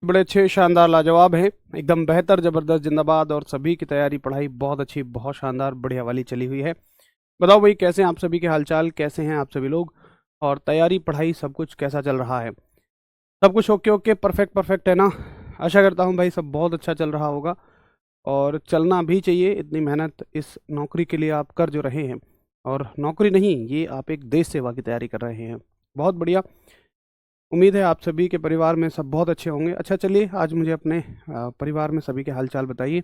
बड़े अच्छे शानदार लाजवाब हैं, एकदम बेहतर ज़बरदस्त जिंदाबाद। और सभी की तैयारी पढ़ाई बहुत अच्छी, बहुत शानदार, बढ़िया वाली चली हुई है। बताओ भाई, कैसे हैं आप सभी के हालचाल, कैसे हैं आप सभी लोग, और तैयारी पढ़ाई सब कुछ कैसा चल रहा है? सब कुछ ओके ओके, परफेक्ट परफेक्ट है ना? आशा करता हूँ भाई सब बहुत अच्छा चल रहा होगा, और चलना भी चाहिए। इतनी मेहनत इस नौकरी के लिए आप कर जो रहे हैं, और नौकरी नहीं, ये आप एक देश सेवा की तैयारी कर रहे हैं, बहुत बढ़िया। उम्मीद है आप सभी के परिवार में सब बहुत अच्छे होंगे। अच्छा चलिए, आज मुझे अपने परिवार में सभी के हालचाल बताइए।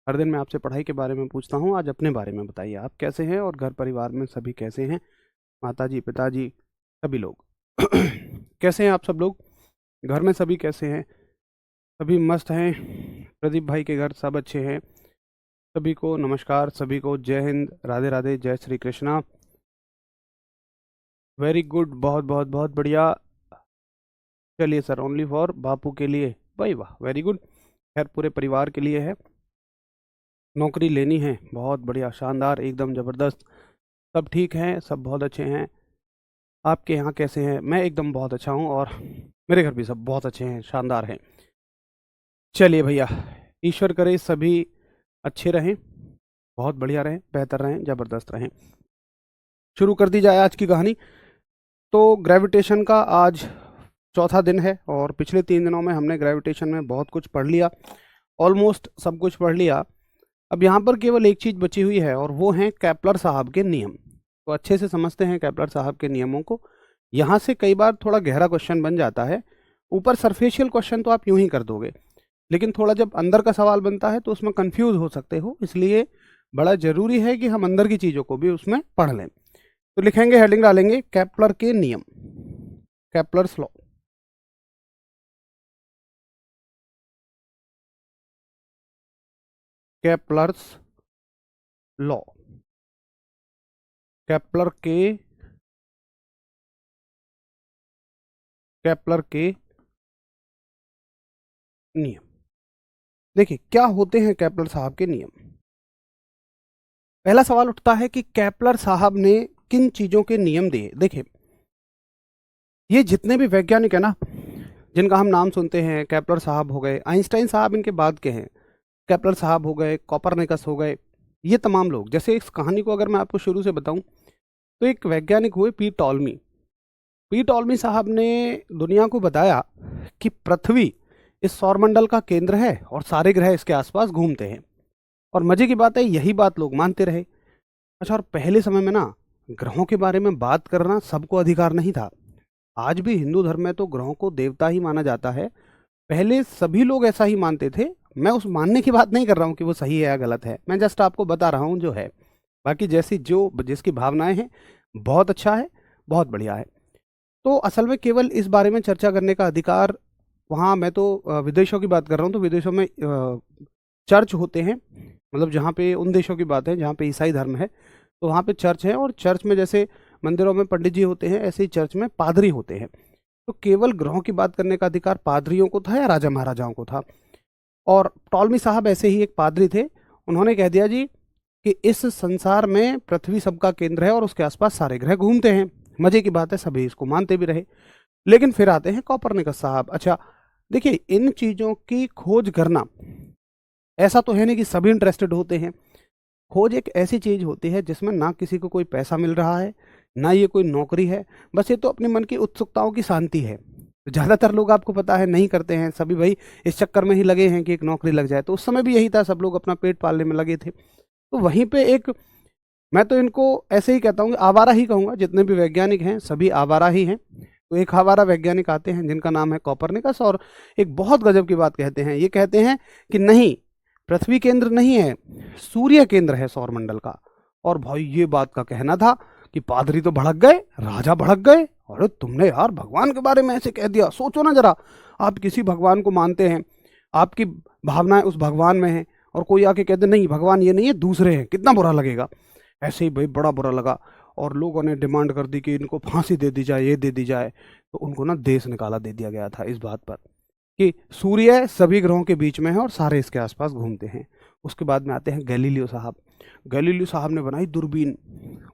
हर दिन मैं आपसे पढ़ाई के बारे में पूछता हूँ, आज अपने बारे में बताइए, आप कैसे हैं और घर परिवार में सभी कैसे हैं? माताजी, पिताजी, सभी लोग कैसे हैं आप सब लोग? घर में सभी कैसे हैं? सभी मस्त हैं? प्रदीप भाई के घर सब अच्छे हैं? सभी को नमस्कार, सभी को जय हिंद, राधे राधे, जय श्री कृष्णा। वेरी गुड, बहुत बहुत बहुत बढ़िया। चलिए सर, ओनली फॉर बापू के लिए, भाई वाह, वेरी गुड। खैर पूरे परिवार के लिए है, नौकरी लेनी है, बहुत बढ़िया, शानदार, एकदम ज़बरदस्त। सब ठीक हैं, सब बहुत अच्छे हैं। आपके यहाँ कैसे हैं? मैं एकदम बहुत अच्छा हूँ, और मेरे घर भी सब बहुत अच्छे हैं, शानदार हैं। चलिए भैया, ईश्वर करे सभी अच्छे रहें, बहुत बढ़िया रहें, बेहतर रहें, ज़बरदस्त रहें। शुरू कर दी जाए आज की कहानी। तो ग्रेविटेशन का आज चौथा दिन है, और पिछले 3 दिनों में हमने ग्रेविटेशन में बहुत कुछ पढ़ लिया, ऑलमोस्ट सब कुछ पढ़ लिया। अब यहाँ पर केवल एक चीज़ बची हुई है, और वो हैं कैप्लर साहब के नियम। तो अच्छे से समझते हैं कैप्लर साहब के नियमों को। यहाँ से कई बार थोड़ा गहरा क्वेश्चन बन जाता है। ऊपर सरफेशियल क्वेश्चन तो आप यूं ही कर दोगे, लेकिन थोड़ा जब अंदर का सवाल बनता है तो उसमें कंफ्यूज हो सकते हो, इसलिए बड़ा जरूरी है कि हम अंदर की चीज़ों को भी उसमें पढ़ लें। तो लिखेंगे, हेडिंग डालेंगे, कैप्लर के नियम, Kepler's law. Kepler's law, Kepler के, कैप्लर के नियम। देखिए क्या होते हैं कैप्लर साहब के नियम। पहला सवाल उठता है कि कैप्लर साहब ने किन चीजों के नियम दिए। देखिए, ये जितने भी वैज्ञानिक है ना, जिनका हम नाम सुनते हैं, कैप्लर साहब हो गए, आइंस्टाइन साहब इनके बाद के हैं, कैप्लर साहब हो गए, कोपरनिकस हो गए, ये तमाम लोग, जैसे इस कहानी को अगर मैं आपको शुरू से बताऊं, तो एक वैज्ञानिक हुए पी टॉलमी। पी टॉलमी साहब ने दुनिया को बताया कि पृथ्वी इस सौरमंडल का केंद्र है, और सारे ग्रह इसके आसपास घूमते हैं। और मजे की बात है, यही बात लोग मानते रहे। अच्छा, और पहले समय में ना, ग्रहों के बारे में बात करना सबको अधिकार नहीं था। आज भी हिंदू धर्म में तो ग्रहों को देवता ही माना जाता है, पहले सभी लोग ऐसा ही मानते थे। मैं उस मानने की बात नहीं कर रहा हूँ कि वो सही है या गलत है, मैं जस्ट आपको बता रहा हूँ जो है। बाकी जैसी जो जिसकी भावनाएं हैं, बहुत अच्छा है, बहुत बढ़िया है। तो असल में केवल इस बारे में चर्चा करने का अधिकार, वहाँ मैं तो विदेशों की बात कर रहा हूँ, तो विदेशों में चर्च होते हैं, मतलब जहाँ पे उन देशों की बात है जहाँ पे ईसाई धर्म है, तो वहाँ पे चर्च है, और चर्च में जैसे मंदिरों में पंडित जी होते हैं, ऐसे ही चर्च में पादरी होते हैं। तो केवल ग्रहों की बात करने का अधिकार पादरियों को था या राजा महाराजाओं को था? और टॉलमी साहब ऐसे ही एक पादरी थे। उन्होंने कह दिया जी कि इस संसार में पृथ्वी सबका केंद्र है, और उसके आसपास सारे ग्रह घूमते हैं। मजे की बात है, सभी इसको मानते भी रहे। लेकिन फिर आते हैं कोपरनिकस साहब। अच्छा, देखिए, इन चीज़ों की खोज करना, ऐसा तो है नहीं कि सभी इंटरेस्टेड होते हैं। खोज एक ऐसी चीज़ होती है जिसमें ना किसी को कोई पैसा मिल रहा है, ना ये कोई नौकरी है, बस ये तो अपने मन की उत्सुकताओं की शांति है। तो ज़्यादातर लोग, आपको पता है, नहीं करते हैं, सभी भाई इस चक्कर में ही लगे हैं कि एक नौकरी लग जाए। तो उस समय भी यही था, सब लोग अपना पेट पालने में लगे थे। तो वहीं पे एक, मैं तो इनको ऐसे ही कहता हूँ, आवारा ही कहूँगा, जितने भी वैज्ञानिक हैं सभी आवारा ही हैं। तो एक आवारा वैज्ञानिक आते हैं जिनका नाम है कोपरनिकस, और एक बहुत गजब की बात कहते हैं। ये कहते हैं कि नहीं, पृथ्वी केंद्र नहीं है, सूर्य केंद्र है सौरमंडल का। और भाई ये बात का कहना था कि पादरी तो भड़क गए, राजा भड़क गए। अरे तुमने यार भगवान के बारे में ऐसे कह दिया, सोचो ना जरा, आप किसी भगवान को मानते हैं, आपकी भावनाएं उस भगवान में हैं, और कोई आके कहते नहीं भगवान ये नहीं है, दूसरे हैं, कितना बुरा लगेगा। ऐसे ही भाई बड़ा बुरा लगा, और लोगों ने डिमांड कर दी कि इनको फांसी दे दी जाए, ये दे दी जाए। तो उनको ना देश निकाला दे दिया गया था इस बात पर कि सूर्य सभी ग्रहों के बीच में है और सारे इसके आसपास घूमते हैं। उसके बाद में आते हैं गैलीलियो साहब। गैलीलियो साहब ने बनाई दूरबीन,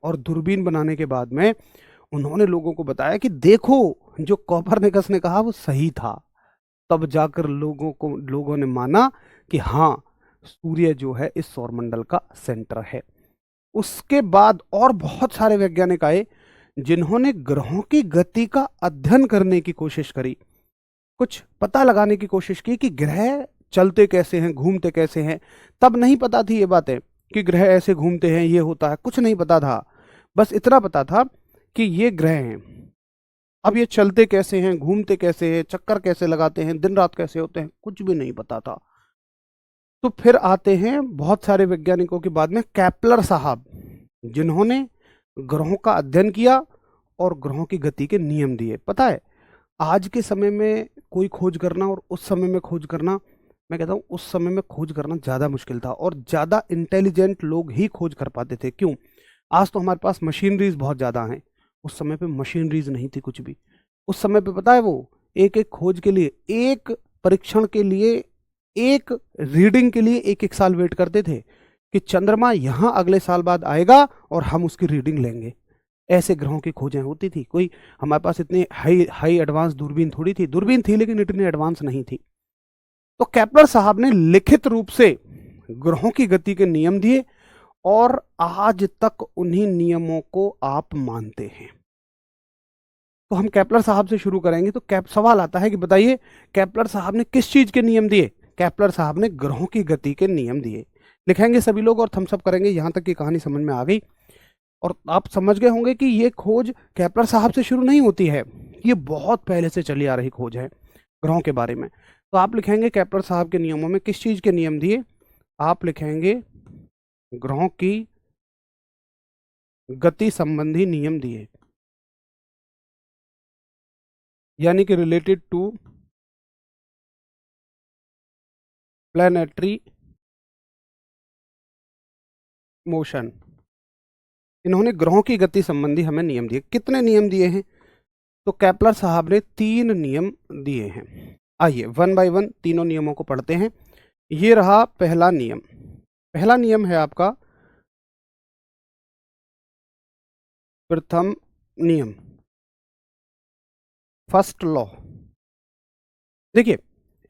और दूरबीन बनाने के बाद में उन्होंने लोगों को बताया कि देखो, जो कोपरनिकस ने कहा वो सही था। तब जाकर लोगों ने माना कि हाँ, सूर्य जो है इस सौरमंडल का सेंटर है। उसके बाद और बहुत सारे वैज्ञानिक आए जिन्होंने ग्रहों की गति का अध्ययन करने की कोशिश करी, कुछ पता लगाने की कोशिश की कि ग्रह चलते कैसे हैं, घूमते कैसे हैं। तब नहीं पता थी ये बातें कि ग्रह ऐसे घूमते हैं, ये होता है, कुछ नहीं पता था। बस इतना पता था कि ये ग्रह हैं। अब ये चलते कैसे हैं, घूमते कैसे हैं, चक्कर कैसे लगाते हैं, दिन रात कैसे होते हैं, कुछ भी नहीं पता था। तो फिर आते हैं बहुत सारे वैज्ञानिकों के बाद में कैप्लर साहब, जिन्होंने ग्रहों का अध्ययन किया और ग्रहों की गति के नियम दिए। पता है, आज के समय में कोई खोज करना और उस समय में खोज करना, मैं कहता हूँ उस समय में खोज करना ज़्यादा मुश्किल था और ज़्यादा इंटेलिजेंट लोग ही खोज कर पाते थे। क्यों? आज तो हमारे पास मशीनरीज बहुत ज़्यादा हैं, उस समय पे मशीनरीज नहीं थी कुछ भी। उस समय पे पता है, वो एक एक खोज के लिए, एक परीक्षण के लिए, एक रीडिंग के लिए एक एक साल वेट करते थे कि चंद्रमा यहाँ अगले साल बाद आएगा और हम उसकी रीडिंग लेंगे। ऐसे ग्रहों की खोजें होती थी। कोई हमारे पास इतनी हाई हाई एडवांस दूरबीन थोड़ी थी, दूरबीन थी लेकिन इतनी एडवांस नहीं थी। तो केपलर साहब ने लिखित रूप से ग्रहों की गति के नियम दिए और आज तक उन्हीं नियमों को आप मानते हैं। तो हम केपलर साहब से शुरू करेंगे। तो सवाल आता है कि बताइए, केपलर साहब ने किस चीज के नियम दिए? केपलर साहब ने ग्रहों की गति के नियम दिए। लिखेंगे सभी लोग और थम्स अप करेंगे। यहां तक की कहानी समझ में आ गई और आप समझ गए होंगे कि ये खोज केपलर साहब से शुरू नहीं होती है, ये बहुत पहले से चली आ रही खोज है ग्रहों के बारे में। तो आप लिखेंगे केपलर साहब के नियमों में किस चीज के नियम दिए? आप लिखेंगे ग्रहों की गति संबंधी नियम दिए, यानी कि रिलेटेड टू प्लैनेटरी मोशन। इन्होंने ग्रहों की गति संबंधी हमें नियम दिए। कितने नियम दिए हैं? तो केपलर साहब ने 3 नियम दिए हैं। आइए वन बाय वन तीनों नियमों को पढ़ते हैं। ये रहा पहला नियम। पहला नियम है आपका प्रथम नियम, फर्स्ट लॉ। देखिए,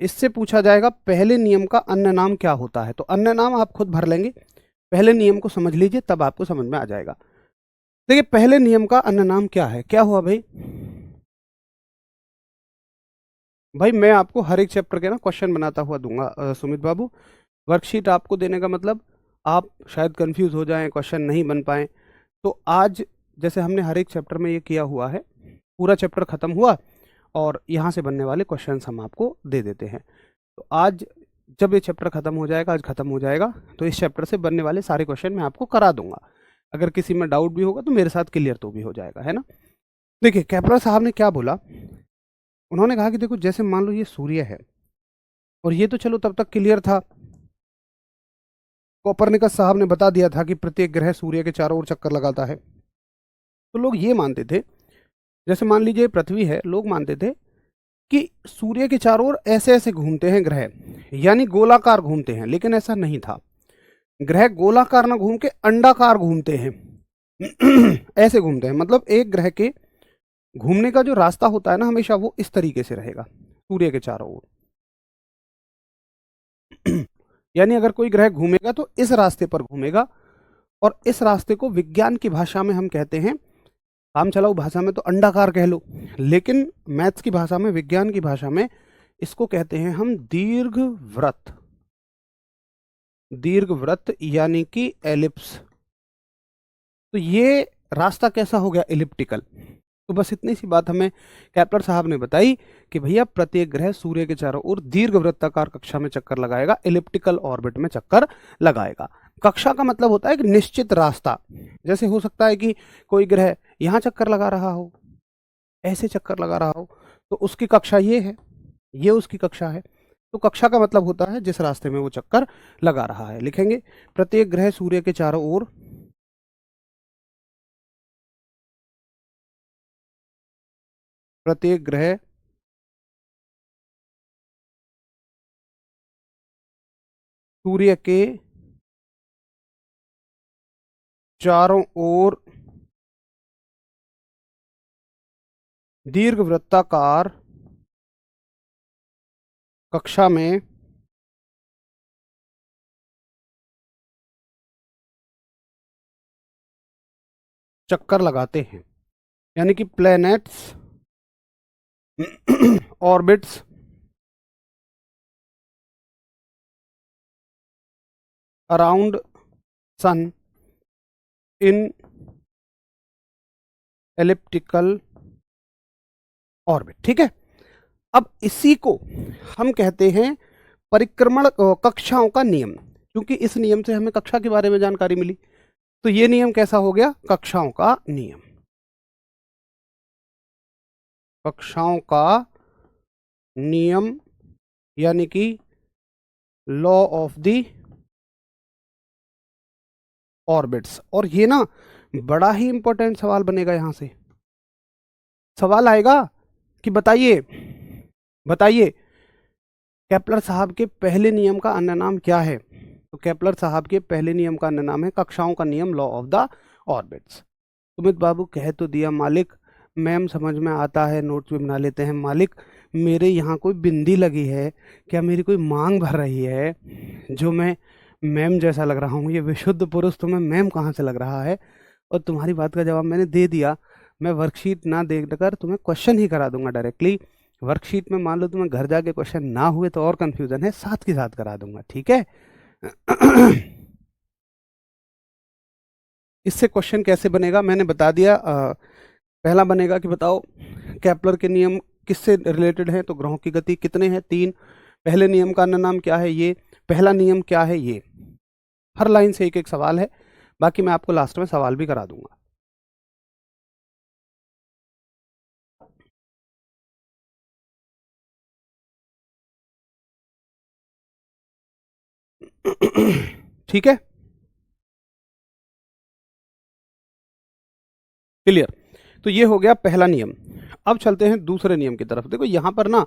इससे पूछा जाएगा पहले नियम का अन्य नाम क्या होता है। तो अन्य नाम आप खुद भर लेंगे, पहले नियम को समझ लीजिए तब आपको समझ में आ जाएगा। देखिए, पहले नियम का अन्य नाम क्या है? क्या हुआ भाई? भाई मैं आपको हर एक चैप्टर के ना क्वेश्चन बनाता हुआ दूंगा सुमित बाबू। वर्कशीट आपको देने का मतलब आप शायद कंफ्यूज हो जाएं, क्वेश्चन नहीं बन पाए। तो आज जैसे हमने हर एक चैप्टर में ये किया हुआ है, पूरा चैप्टर खत्म हुआ और यहाँ से बनने वाले क्वेश्चंस हम आपको दे देते हैं। तो आज जब ये चैप्टर खत्म हो जाएगा, आज खत्म हो जाएगा, तो इस चैप्टर से बनने वाले सारे क्वेश्चन मैं आपको करा दूंगा। अगर किसी में डाउट भी होगा तो मेरे साथ क्लियर तो भी हो जाएगा, है ना। देखिए, केपलर साहब ने क्या बोला। उन्होंने कहा कि देखो, जैसे मान लो ये सूर्य है और ये तो चलो तब तक क्लियर था, कोपरनिकस साहब ने बता दिया था कि प्रत्येक ग्रह सूर्य के चारों ओर चक्कर लगाता है। तो लोग ये मानते थे, जैसे मान लीजिए पृथ्वी है, लोग मानते थे कि सूर्य के चारों ओर ऐसे ऐसे घूमते हैं ग्रह, यानी गोलाकार घूमते हैं। लेकिन ऐसा नहीं था, ग्रह गोलाकार ना घूम के अंडाकार घूमते हैं। ऐसे घूमते हैं, मतलब एक ग्रह के घूमने का जो रास्ता होता है ना, हमेशा वो इस तरीके से रहेगा सूर्य के चारों ओर। यानी अगर कोई ग्रह घूमेगा तो इस रास्ते पर घूमेगा, और इस रास्ते को विज्ञान की भाषा में हम कहते हैं, काम चलाऊ भाषा में तो अंडाकार कह लो, लेकिन मैथ्स की भाषा में, विज्ञान की भाषा में इसको कहते हैं हम दीर्घवृत्त। दीर्घवृत्त यानी कि एलिप्स। तो ये रास्ता कैसा हो गया? एलिप्टिकल। तो बस इतनी सी बात हमें केपलर साहब ने बताई कि भैया प्रत्येक ग्रह सूर्य के चारों ओर दीर्घवृत्ताकार कक्षा में चक्कर लगाएगा, एलिप्टिकल ऑर्बिट में चक्कर लगाएगा। कक्षा का मतलब होता है कि निश्चित रास्ता। जैसे हो सकता है कि कोई ग्रह यहाँ चक्कर लगा रहा हो, ऐसे चक्कर लगा रहा हो, तो उसकी कक्षा ये है, ये उसकी कक्षा है। तो कक्षा का मतलब होता है जिस रास्ते में वो चक्कर लगा रहा है। लिखेंगे प्रत्येक ग्रह सूर्य के चारों ओर प्रत्येक ग्रह सूर्य के चारों ओर दीर्घवृत्ताकार कक्षा में चक्कर लगाते हैं, यानी कि प्लैनेट्स ऑर्बिट्स अराउंड सन इन एलिप्टिकल ऑर्बिट। ठीक है, अब इसी को हम कहते हैं परिक्रमण कक्षाओं का नियम, क्योंकि इस नियम से हमें कक्षा के बारे में जानकारी मिली। तो ये नियम कैसा हो गया? कक्षाओं का नियम, कक्षाओं का नियम, यानी कि लॉ ऑफ द ऑर्बिट्स। और ये ना बड़ा ही इंपॉर्टेंट सवाल बनेगा, यहां से सवाल आएगा कि बताइए बताइए केपलर साहब के पहले नियम का अन्य नाम क्या है? तो केपलर साहब के पहले नियम का अन्य नाम है कक्षाओं का नियम, law of the orbits. Sumit babu कह तो दिया मालिक, मैम समझ में आता है, नोट्स भी बना लेते हैं। मालिक मेरे यहाँ कोई बिंदी लगी है क्या? मेरी कोई मांग भर रही है जो मैं मैम जैसा लग रहा हूँ? ये विशुद्ध पुरुष तुम्हें मैम कहाँ से लग रहा है? और तुम्हारी बात का जवाब मैंने दे दिया। मैं वर्कशीट ना देखकर तुम्हें क्वेश्चन ही करा दूंगा डायरेक्टली। वर्कशीट में मान लो तुम्हें घर जाके क्वेश्चन ना हुए तो और कंफ्यूजन है, साथ के साथ करा दूंगा। ठीक है। इससे क्वेश्चन कैसे बनेगा मैंने बता दिया। पहला बनेगा कि बताओ केपलर के नियम किससे रिलेटेड हैं? तो ग्रहों की गति कितने हैं? 3। पहले नियम का अन्य नाम क्या है? ये। पहला नियम क्या है? ये। हर लाइन से एक एक सवाल है, बाकी मैं आपको लास्ट में सवाल भी करा दूंगा। ठीक है, क्लियर। तो ये हो गया पहला नियम। अब चलते हैं दूसरे नियम की तरफ। देखो यहां पर ना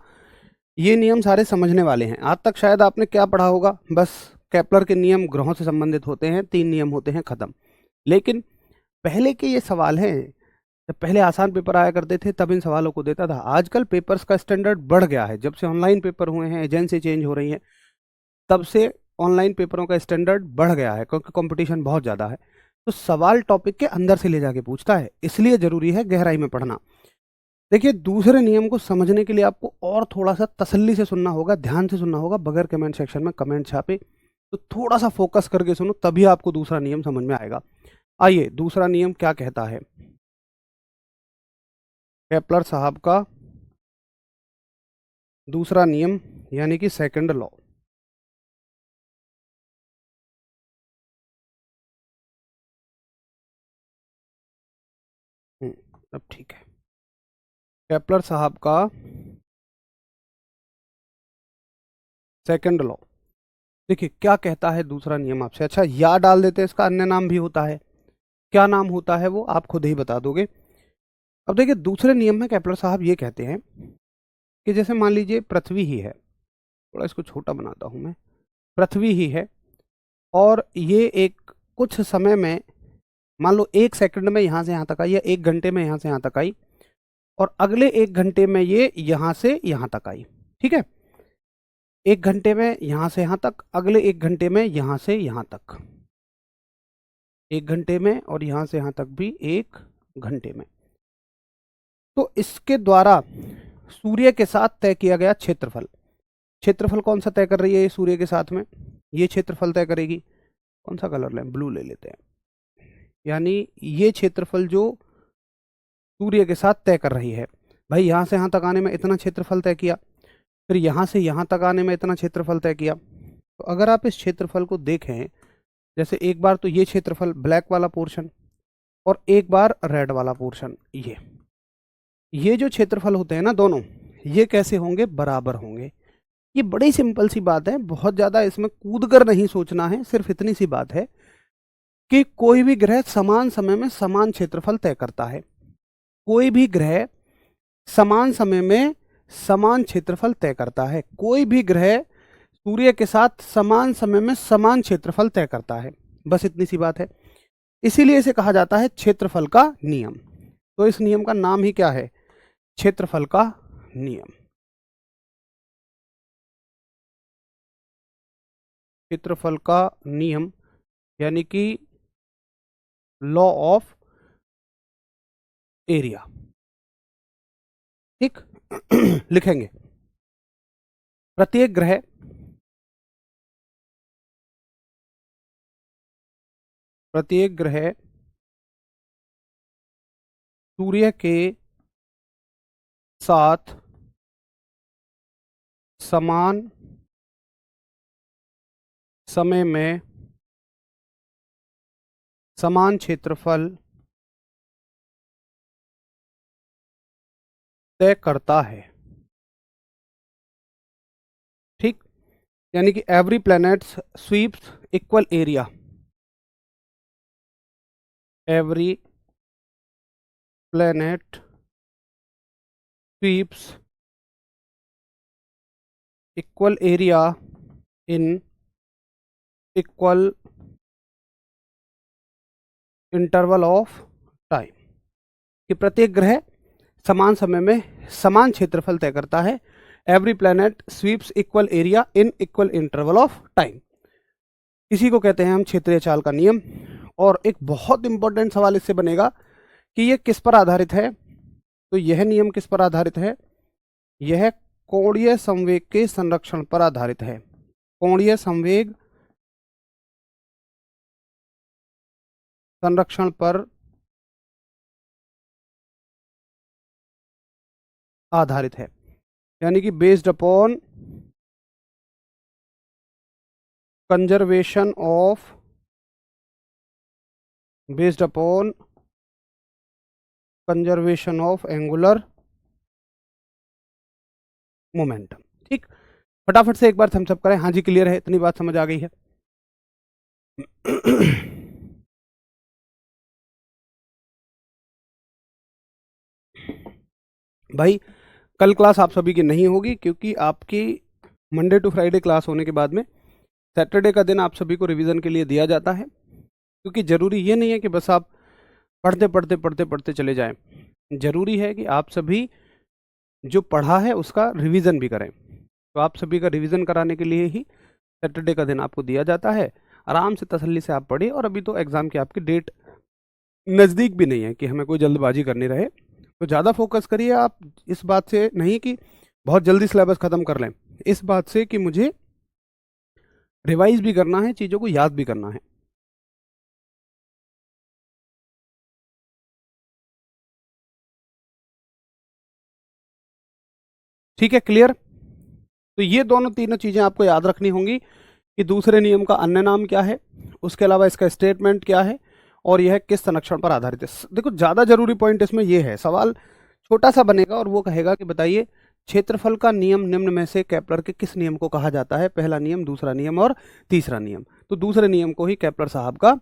ये नियम सारे समझने वाले हैं। आज तक शायद आपने क्या पढ़ा होगा? बस केपलर के नियम ग्रहों से संबंधित होते हैं, 3 नियम होते हैं, खत्म। लेकिन पहले के ये सवाल हैं, जब पहले आसान पेपर आया करते थे तब इन सवालों को देता था। आजकल पेपर्स का स्टैंडर्ड बढ़ गया है, जब से ऑनलाइन पेपर हुए हैं, एजेंसी चेंज हो रही है, तब से ऑनलाइन पेपरों का स्टैंडर्ड बढ़ गया है, क्योंकि कंपटीशन बहुत ज़्यादा है। तो सवाल टॉपिक के अंदर से ले जाके पूछता है, इसलिए ज़रूरी है गहराई में पढ़ना। देखिए दूसरे नियम को समझने के लिए आपको और थोड़ा सा तसल्ली से सुनना होगा, ध्यान से सुनना होगा, बगैर कमेंट सेक्शन में कमेंट छापे। तो थोड़ा सा फोकस करके सुनो, तभी आपको दूसरा नियम समझ में आएगा। आइए दूसरा नियम क्या कहता है। केपलर साहब का दूसरा नियम, यानी कि सेकंड लॉ। अब ठीक है। केपलर साहब का सेकंड लॉ, देखिए क्या कहता है दूसरा नियम आपसे। अच्छा या डाल देते हैं, इसका अन्य नाम भी होता है। क्या नाम होता है वो आप खुद ही बता दोगे। अब देखिए दूसरे नियम में केपलर साहब ये कहते हैं कि जैसे मान लीजिए पृथ्वी ही है, थोड़ा इसको छोटा बनाता हूं मैं, पृथ्वी ही है और ये एक कुछ समय में, मान लो 1 सेकंड में यहां से यहां तक आई, या 1 घंटे में यहां से यहां तक आई, और अगले 1 घंटे में ये यहां से यहां तक आई। ठीक है, 1 घंटे में यहां से यहां तक, अगले 1 घंटे में यहां से यहां तक, 1 घंटे में, और यहां से यहां तक भी 1 घंटे में। तो इसके द्वारा सूर्य के साथ तय किया गया क्षेत्रफल, क्षेत्रफल कौन सा तय कर रही है ये सूर्य के साथ में? ये क्षेत्रफल तय करेगी। कौन सा कलर लें? ब्लू ले लेते हैं। यानी ये क्षेत्रफल जो सूर्य के साथ तय कर रही है, भाई यहां से यहां तक आने में इतना क्षेत्रफल तय किया, फिर यहां से यहां तक आने में इतना क्षेत्रफल तय किया। तो अगर आप इस क्षेत्रफल को देखें, जैसे एक बार तो ये क्षेत्रफल ब्लैक वाला पोर्शन, और एक बार रेड वाला पोर्शन, ये जो क्षेत्रफल होते हैं ना दोनों, ये कैसे होंगे? बराबर होंगे। ये बड़ी सिंपल सी बात है, बहुत ज्यादा इसमें कूद कर नहीं सोचना है, सिर्फ इतनी सी बात है कि कोई भी ग्रह समान समय में समान क्षेत्रफल तय करता है। कोई भी ग्रह समान समय में समान क्षेत्रफल तय करता है। कोई भी ग्रह सूर्य के साथ समान समय में समान क्षेत्रफल तय करता है। बस इतनी सी बात है, इसीलिए इसे कहा जाता है क्षेत्रफल का नियम। तो इस नियम का नाम ही क्या है? क्षेत्रफल का नियम। क्षेत्रफल का नियम यानी कि लॉ ऑफ एरिया। ठीक। लिखेंगे प्रत्येक ग्रह सूर्य के साथ समान समय में समान क्षेत्रफल तय करता है। ठीक। यानी कि every planets sweeps equal area, every planet sweeps equal area in equal interval of time, कि प्रत्येक ग्रह समान समय में समान क्षेत्रफल तय करता है। Every planet sweeps equal area in equal interval of time, इसी को कहते हैं हम क्षेत्रीय चाल का नियम। और एक बहुत इंपॉर्टेंट सवाल इससे बनेगा कि यह किस पर आधारित है। तो यह नियम किस पर आधारित है? यह कोणीय संवेग के संरक्षण पर आधारित है। कोणीय संवेग संरक्षण पर आधारित है, यानी कि based upon conservation of angular momentum. ठीक। फटाफट से एक बार थम्स अप करें। हाँ जी, क्लियर है, इतनी बात समझ आ गई है। भाई कल क्लास आप सभी की नहीं होगी, क्योंकि आपकी मंडे टू फ्राइडे क्लास होने के बाद में सैटरडे का दिन आप सभी को रिवीजन के लिए दिया जाता है। क्योंकि ज़रूरी ये नहीं है कि बस आप पढ़ते चले जाएं, ज़रूरी है कि आप सभी जो पढ़ा है उसका रिवीजन भी करें। तो आप सभी का रिवीजन कराने के लिए ही सैटरडे का दिन आपको दिया जाता है। आराम से तसल्ली से आप पढ़िए, और अभी तो एग्ज़ाम की आपकी डेट नज़दीक भी नहीं है कि हमें कोई जल्दबाजी करनी रहे। तो ज़्यादा फोकस करिए आप इस बात से नहीं कि बहुत जल्दी सिलेबस ख़त्म कर लें, इस बात से कि मुझे रिवाइज भी करना है, चीज़ों को याद भी करना है। ठीक है, क्लियर? तो ये दोनों तीनों चीज़ें आपको याद रखनी होंगी कि दूसरे नियम का अन्य नाम क्या है, उसके अलावा इसका स्टेटमेंट क्या है, और यह किस संरक्षण पर आधारित है। देखो ज़्यादा जरूरी पॉइंट इसमें यह है, सवाल छोटा सा बनेगा और वो कहेगा कि बताइए क्षेत्रफल का नियम निम्न में से केपलर के किस नियम को कहा जाता है? पहला नियम, दूसरा नियम और तीसरा नियम। तो दूसरे नियम को ही केपलर साहब का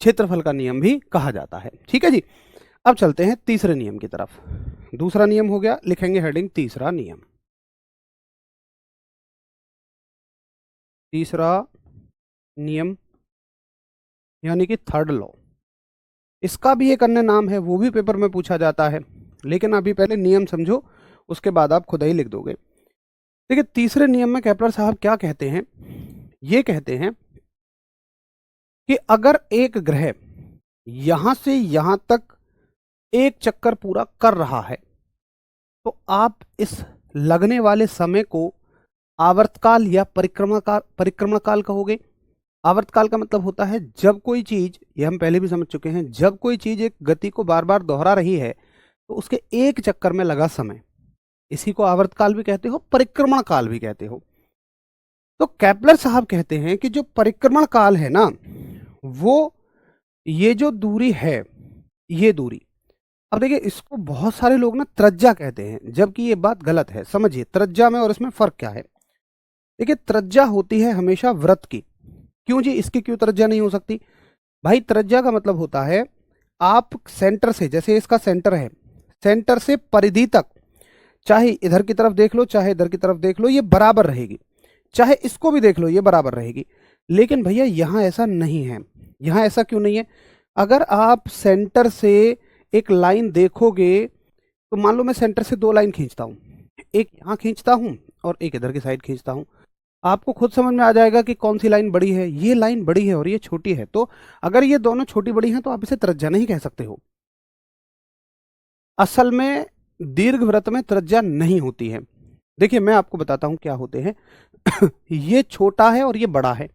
क्षेत्रफल का नियम भी कहा जाता है। ठीक है जी। अब चलते हैं तीसरे नियम की तरफ। दूसरा नियम हो गया, लिखेंगे हेडिंग तीसरा नियम। तीसरा नियम यानी कि थर्ड लॉ। इसका भी एक अन्य नाम है, वो भी पेपर में पूछा जाता है, लेकिन अभी पहले नियम समझो, उसके बाद आप खुद ही लिख दोगे। देखिए तीसरे नियम में केपलर साहब क्या कहते हैं? ये कहते हैं कि अगर एक ग्रह यहां से यहां तक एक चक्कर पूरा कर रहा है तो आप इस लगने वाले समय को आवर्तकाल या परिक्रमण काल कहोगे। आवर्तकाल का मतलब होता है जब कोई चीज, ये हम पहले भी समझ चुके हैं, जब कोई चीज एक गति को बार बार दोहरा रही है तो उसके एक चक्कर में लगा समय, इसी को आवर्तकाल भी कहते हो, परिक्रमण काल भी कहते हो। तो केपलर साहब कहते हैं कि जो परिक्रमण काल है ना, वो ये जो दूरी है, ये दूरी, अब देखिए इसको बहुत सारे लोग ना त्रिज्या कहते हैं, जबकि ये बात गलत है। समझिए त्रिज्या में और इसमें फर्क क्या है। देखिए त्रिज्या होती है हमेशा वृत्त की। क्यों जी, इसकी क्यों त्रिज्या नहीं हो सकती? भाई त्रिज्या का मतलब होता है आप सेंटर से, जैसे इसका सेंटर है, सेंटर से परिधि तक, चाहे इधर की तरफ देख लो चाहे इधर की तरफ देख लो, ये बराबर रहेगी। चाहे इसको भी देख लो, ये बराबर रहेगी। लेकिन भैया यहां ऐसा नहीं है। यहां ऐसा क्यों नहीं है? अगर आप सेंटर से एक लाइन देखोगे तो मान लो मैं सेंटर से दो लाइन खींचता हूं, एक यहां खींचता हूं और एक इधर की साइड खींचता हूं, आपको खुद समझ में आ जाएगा कि कौन सी लाइन बड़ी है। ये लाइन बड़ी है और ये छोटी है, तो अगर ये दोनों छोटी बड़ी हैं तो आप इसे त्रिज्या नहीं कह सकते हो। असल में दीर्घ वृत्त में त्रिज्या नहीं होती है। देखिए मैं आपको बताता हूं क्या होते हैं। ये छोटा है और ये बड़ा है,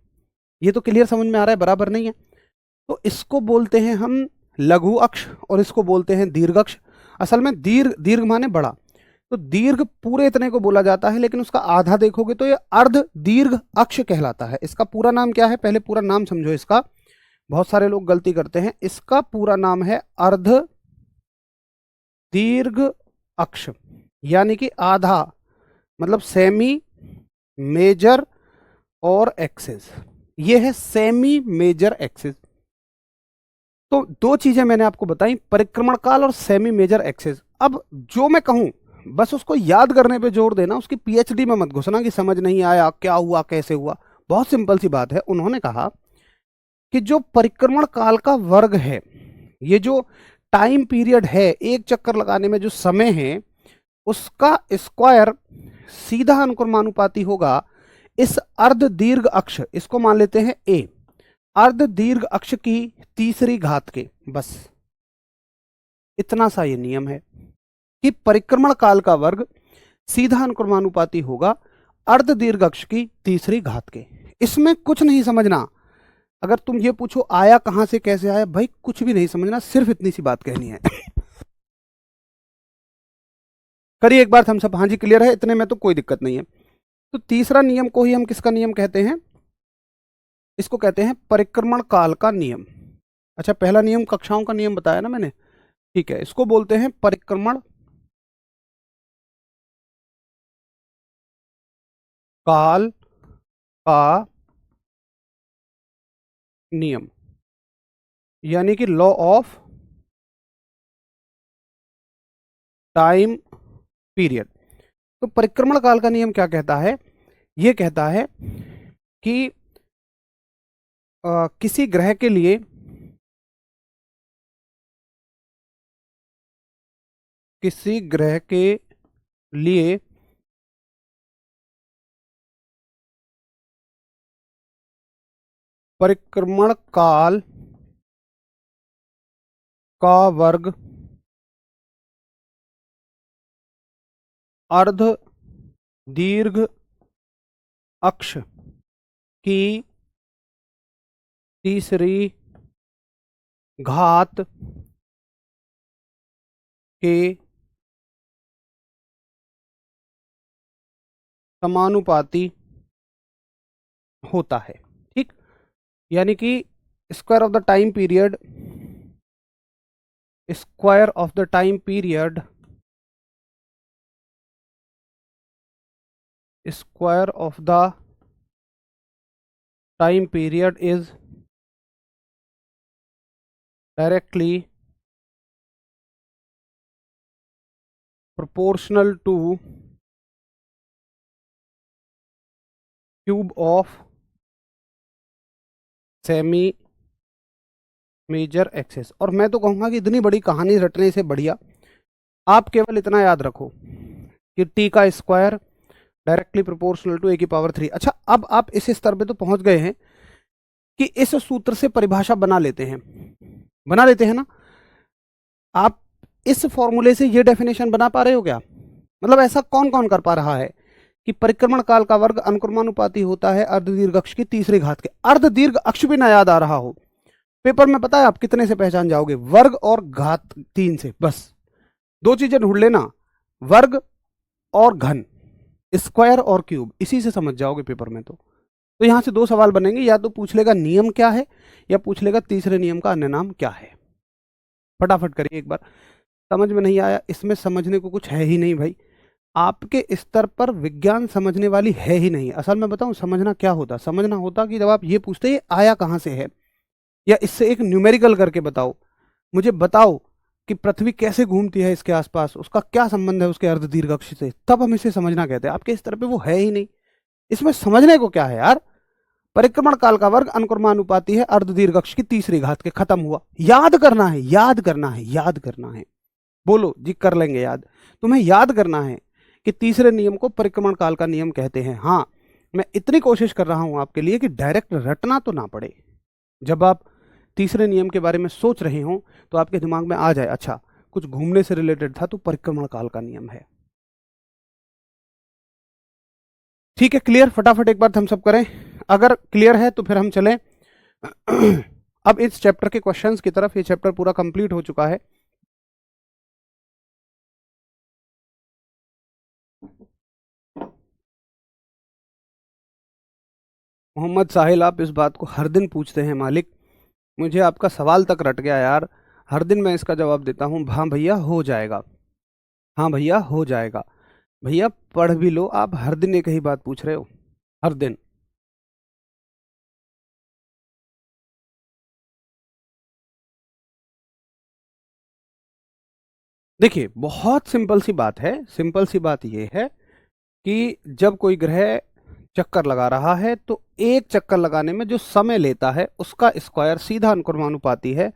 ये तो क्लियर समझ में आ रहा है, बराबर नहीं है। तो इसको बोलते हैं हम लघु अक्ष और इसको बोलते हैं दीर्घ अक्ष। असल में दीर्घ दीर्घ माने बड़ा, तो दीर्घ पूरे इतने को बोला जाता है, लेकिन उसका आधा देखोगे तो ये अर्ध दीर्घ अक्ष कहलाता है। इसका पूरा नाम क्या है, पहले पूरा नाम समझो इसका। बहुत सारे लोग गलती करते हैं। इसका पूरा नाम है अर्ध दीर्घ अक्ष, यानी कि आधा, मतलब सेमी, मेजर और एक्सिस। ये है सेमी मेजर एक्सिस। तो दो चीजें मैंने आपको बताई, परिक्रमण काल और सेमी मेजर एक्सिस। अब जो मैं कहूं बस उसको याद करने पे जोर देना, उसकी पीएचडी में मत घुसना कि समझ नहीं आया, क्या हुआ, कैसे हुआ। बहुत सिंपल सी बात है। उन्होंने कहा कि जो परिक्रमण काल का वर्ग है, ये जो टाइम पीरियड है, एक चक्कर लगाने में जो समय है, उसका स्क्वायर सीधा अनुक्रमानुपाती होगा इस अर्ध दीर्घ अक्ष, इसको मान लेते हैं ए, अर्ध दीर्घ अक्ष की तीसरी घात के। बस इतना सा ये नियम है कि परिक्रमण काल का वर्ग सीधा अनुक्रमानुपाती होगा अर्ध दीर्घ अक्ष की तीसरी घात के। इसमें कुछ नहीं समझना। अगर तुम ये पूछो आया कहां से, कैसे आया, भाई कुछ भी नहीं समझना, सिर्फ इतनी सी बात कहनी है। करिए एक बार हम सब, हाँ जी क्लियर है, इतने में तो कोई दिक्कत नहीं है। तो तीसरा नियम को ही हम किसका नियम कहते हैं, इसको कहते हैं परिक्रमण काल का नियम। अच्छा, पहला नियम कक्षाओं का नियम बताया ना मैंने, ठीक है, इसको बोलते हैं परिक्रमण काल का नियम, यानी कि लॉ ऑफ टाइम पीरियड। तो परिक्रमण काल का नियम क्या कहता है, यह कहता है कि किसी ग्रह के लिए परिक्रमण काल का वर्ग अर्ध दीर्घ अक्ष की तीसरी घात के समानुपाती होता है। ठीक, यानी कि square of the time period, square of the time period, square of the time period is directly proportional to cube of semi major axis. और मैं तो कहूंगा कि इतनी बड़ी कहानी रटने से बढ़िया आप केवल इतना याद रखो कि टी का स्क्वायर डायरेक्टली प्रोपोर्शनल टू ए की पावर 3। अच्छा, अब आप इस स्तर पे तो पहुंच गए हैं कि इस सूत्र से परिभाषा बना लेते हैं ना। आप इस फॉर्मूले से ये डेफिनेशन बना पा रहे हो क्या, मतलब ऐसा कौन कौन कर पा रहा है कि परिक्रमण काल का वर्ग अनुक्रमानुपाती होता है अर्ध दीर्घ अक्ष की तीसरी घात के। अर्ध दीर्घ अक्ष भी ना याद आ रहा हो, पेपर में पता है आप कितने से पहचान जाओगे, वर्ग और घात 3 से। बस दो चीजें ढूंढ लेना, वर्ग और घन, स्क्वायर और क्यूब, इसी से समझ जाओगे पेपर में। तो यहां से दो सवाल बनेंगे, या तो पूछ लेगा नियम क्या है, या पूछ लेगा तीसरे नियम का अन्य नाम क्या है। फटाफट करिए एक बार। समझ में नहीं आया, इसमें समझने को कुछ है ही नहीं भाई, आपके स्तर पर विज्ञान समझने वाली है ही नहीं। असल में बताऊं समझना क्या होता, समझना होता कि जब आप ये पूछते ये आया कहां से है, या इससे एक न्यूमेरिकल करके बताओ, मुझे बताओ कि पृथ्वी कैसे घूमती है इसके आसपास, उसका क्या संबंध है उसके अर्ध दीर्घ अक्ष से, तब हम इसे समझना कहते हैं। आपके स्तर पे वो है ही नहीं, इसमें समझने को क्या है यार। परिक्रमण काल का वर्ग अनुक्रमानुपाती है अर्ध दीर्घ अक्ष की तीसरी घात के, खत्म हुआ। याद करना है, याद करना है, याद करना है। बोलो जी, कर लेंगे याद। तुम्हें याद करना है कि तीसरे नियम को परिक्रमण काल का नियम कहते हैं। हाँ, मैं इतनी कोशिश कर रहा हूं आपके लिए कि डायरेक्ट रटना तो ना पड़े। जब आप तीसरे नियम के बारे में सोच रहे हो तो आपके दिमाग में आ जाए, अच्छा कुछ घूमने से रिलेटेड था तो परिक्रमण काल का नियम है। ठीक है, क्लियर? फटाफट एक बार हम सब करें। अगर क्लियर है तो फिर हम चलें अब इस चैप्टर के क्वेश्चंस की तरफ। ये चैप्टर पूरा कंप्लीट हो चुका है। मोहम्मद साहिल, आप इस बात को हर दिन पूछते हैं मालिक, मुझे आपका सवाल तक रट गया यार। हर दिन मैं इसका जवाब देता हूँ, हाँ भैया हो जाएगा, हाँ भैया हो जाएगा। भैया पढ़ भी लो, आप हर दिन एक ही बात पूछ रहे हो, हर दिन। देखिए बहुत सिंपल सी बात है, सिंपल सी बात यह है कि जब कोई ग्रह चक्कर लगा रहा है तो एक चक्कर लगाने में जो समय लेता है उसका स्क्वायर सीधा अनुक्रमानुपाती है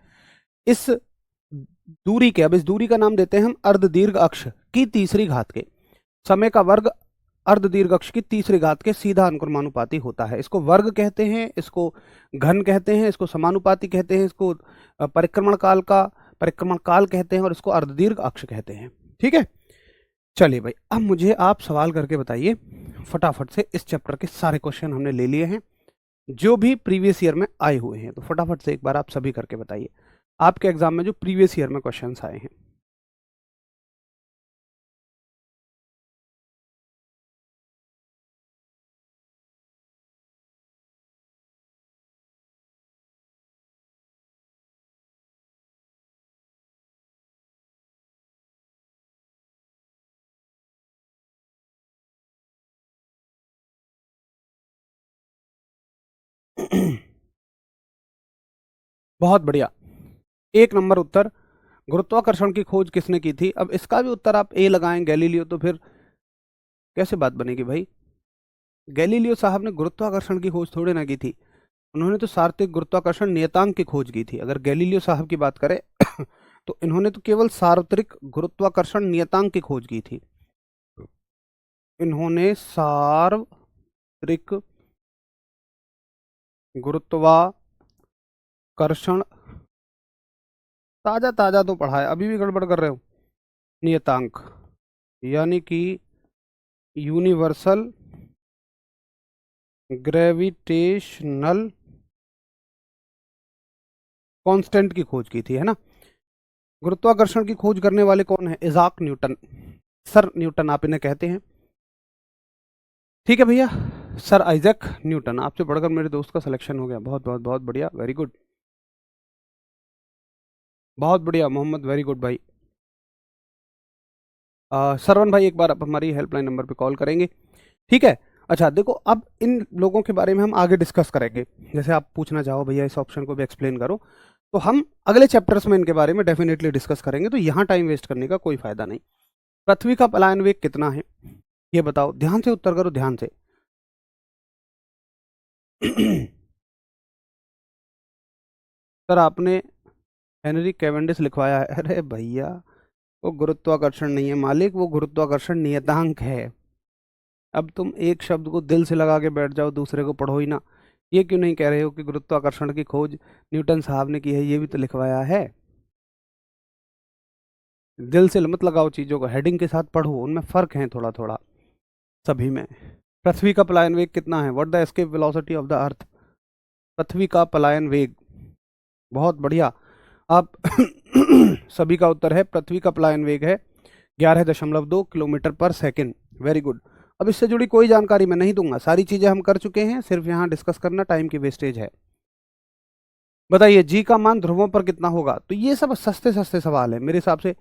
इस दूरी के। अब इस दूरी का नाम देते हैं हम अर्ध दीर्घ अक्ष की तीसरी घात के। समय का वर्ग अर्ध दीर्घ अक्ष की तीसरी घात के सीधा अनुक्रमानुपाती होता है। इसको वर्ग कहते हैं, इसको घन कहते हैं, इसको समानुपाती कहते हैं, इसको परिक्रमण काल कहते हैं और इसको अर्ध दीर्घ अक्ष कहते हैं। ठीक है, चलिए भाई अब मुझे आप सवाल करके बताइए फटाफट से। इस चैप्टर के सारे क्वेश्चन हमने ले लिए हैं जो भी प्रीवियस ईयर में आए हुए हैं, तो फटाफट से एक बार आप सभी करके बताइए आपके एग्जाम में जो प्रीवियस ईयर में क्वेश्चंस आए हैं। बहुत बढ़िया, एक नंबर उत्तर। गुरुत्वाकर्षण की खोज किसने की थी? अब इसका भी उत्तर आप ए लगाएं, गैलीलियो, तो फिर कैसे बात बनेगी भाई? गैलीलियो साहब ने गुरुत्वाकर्षण की खोज थोड़ी ना की थी, उन्होंने तो सार्वत्रिक गुरुत्वाकर्षण नियतांक की खोज की थी। अगर गैलीलियो साहब की बात करें तो इन्होंने तो केवल सार्वत्रिक गुरुत्वाकर्षण नियतांक की खोज की थी। इन्होंने सार्वत्रिक गुरुत्वाकर्षण, ताजा ताजा तो पढ़ा है, अभी भी गड़बड़ कर रहे हो, नियतांक यानी कि यूनिवर्सल ग्रेविटेशनल कांस्टेंट की खोज की थी, है ना। गुरुत्वाकर्षण की खोज करने वाले कौन है? इजाक न्यूटन, सर न्यूटन आप इन्हें कहते हैं। ठीक है भैया, सर आइजैक न्यूटन, आपसे पढ़कर मेरे दोस्त का सिलेक्शन हो गया, बहुत बहुत बहुत बढ़िया, वेरी गुड, बहुत बढ़िया मोहम्मद, वेरी गुड भाई। सरवन भाई एक बार आप हमारी हेल्पलाइन नंबर पे कॉल करेंगे, ठीक है। अच्छा देखो, अब इन लोगों के बारे में हम आगे डिस्कस करेंगे, जैसे आप पूछना चाहो भैया इस ऑप्शन को भी एक्सप्लेन करो, तो हम अगले चैप्टर्स में इनके बारे में डेफिनेटली डिस्कस करेंगे, तो यहाँ टाइम वेस्ट करने का कोई फायदा नहीं। पृथ्वी का पलायन वेग कितना है ये बताओ, ध्यान से उत्तर करो, ध्यान से। सर आपने हेनरी कैवेंडिश लिखवाया है, अरे भैया वो गुरुत्वाकर्षण नहीं है मालिक, वो गुरुत्वाकर्षण नियतांक है। अब तुम एक शब्द को दिल से लगा के बैठ जाओ, दूसरे को पढ़ो ही ना। ये क्यों नहीं कह रहे हो कि गुरुत्वाकर्षण की खोज न्यूटन साहब ने की है? ये भी तो लिखवाया है। दिल से मत लगाओ चीजों को, हेडिंग के साथ पढ़ो, उनमें फर्क है थोड़ा थोड़ा सभी में। पृथ्वी का पलायन वेग कितना है? What the escape velocity of the earth? पृथ्वी का पलायन वेग, बहुत बढ़िया। आप सभी का उत्तर है, पृथ्वी का पलायन वेग है 11.2 किलोमीटर पर सेकेंड, वेरी गुड। अब इससे जुड़ी कोई जानकारी मैं नहीं दूंगा, सारी चीजें हम कर चुके हैं, सिर्फ यहाँ डिस्कस करना टाइम की वेस्टेज है। बताइए जी का मान ध्रुवों पर कितना होगा? तो ये सब सस्ते सस्ते सवाल है मेरे हिसाब से,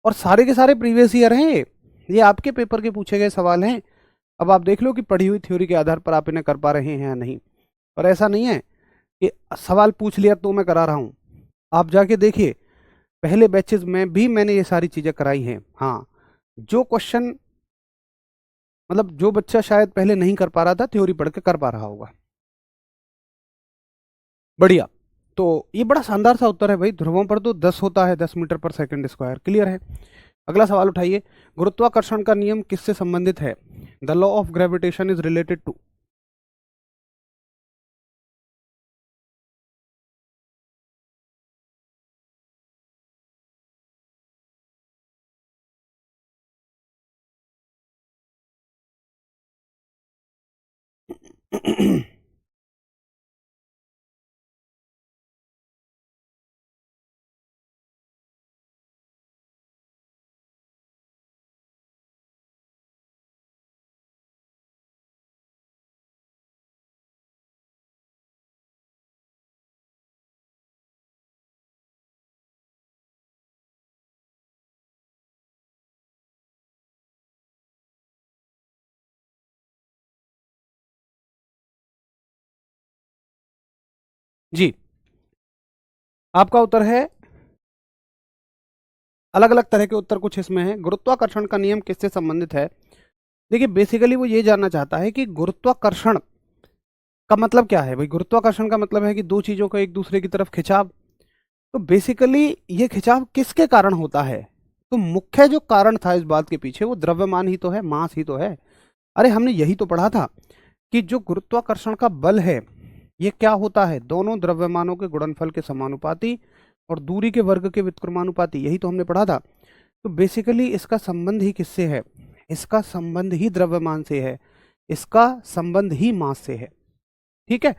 और सारे के सारे प्रीवियस ईयर हैं, ये आपके पेपर के पूछे गए सवाल हैं। अब आप देख लो कि पढ़ी हुई थ्योरी के आधार पर आप इन्हें कर पा रहे हैं या नहीं। और ऐसा नहीं है कि सवाल पूछ लिया तो मैं करा रहा हूँ, आप जाके देखिए पहले बैचेस में भी मैंने ये सारी चीजें कराई हैं। हाँ, जो क्वेश्चन मतलब जो बच्चा शायद पहले नहीं कर पा रहा था, थ्योरी पढ़ के कर पा रहा होगा। बढ़िया, तो ये बड़ा शानदार सा उत्तर है भाई, ध्रुवों पर तो 10 होता है, 10 मीटर पर सेकंड स्क्वायर, क्लियर है। अगला सवाल उठाइए, गुरुत्वाकर्षण का नियम किससे संबंधित है? The law of gravitation is related to. जी, आपका उत्तर है, अलग अलग तरह के उत्तर कुछ इसमें है। गुरुत्वाकर्षण का नियम किससे संबंधित है? देखिए, बेसिकली वो ये जानना चाहता है कि गुरुत्वाकर्षण का मतलब क्या है। भाई, गुरुत्वाकर्षण का मतलब है कि दो चीजों का एक दूसरे की तरफ खिंचाव। तो बेसिकली ये खिंचाव किसके कारण होता है? तो मुख्य जो कारण था इस बात के पीछे, वो द्रव्यमान ही तो है, मास ही तो है। अरे, हमने यही तो पढ़ा था कि जो गुरुत्वाकर्षण का बल है, ये क्या होता है? दोनों द्रव्यमानों के गुणनफल के समानुपाती और दूरी के वर्ग के व्युत्क्रमानुपाती। यही तो हमने पढ़ा था। तो बेसिकली इसका संबंध ही किससे है? इसका संबंध ही द्रव्यमान से है, इसका संबंध ही मास से है। ठीक है,